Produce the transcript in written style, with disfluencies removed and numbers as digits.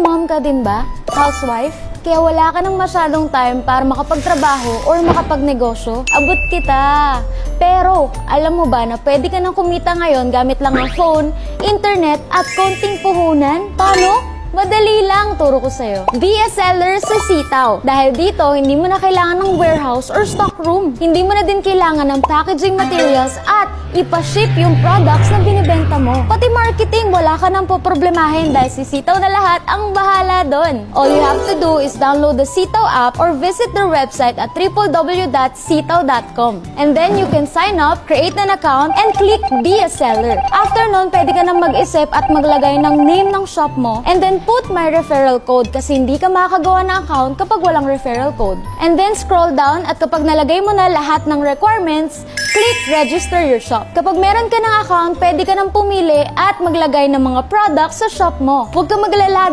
mom ka din ba? Housewife? Kaya wala ka nang masyadong time para makapagtrabaho or makapagnegosyo? Abot kita! Pero, alam mo ba na pwede ka nang kumita ngayon gamit lang ang phone, internet, at konting puhunan? Paano? Madali lang, turo ko sa'yo. Be a seller sa Sitaw. Dahil dito, hindi mo na kailangan ng warehouse or stock room. Hindi mo na din kailangan ng packaging materials at ipaship yung products na binibenta mo. Pati marketing, wala ka nang poproblemahin dahil si Sitaw na lahat ang bahala doon. All you have to do is download the Sitaw app or visit their website at www.sitaw.com. And then you can sign up, create an account, and click Be a Seller. After nun, pwede ka na mag-isip at maglagay ng name ng shop mo and then put my referral code kasi hindi ka makakagawa ng account kapag walang referral code. And then scroll down at kapag nalagay mo na lahat ng requirements, click Register Your Shop. Kapag meron ka ng account, pwede ka nang pumili at maglagay ng mga products sa shop mo. Huwag ka maglala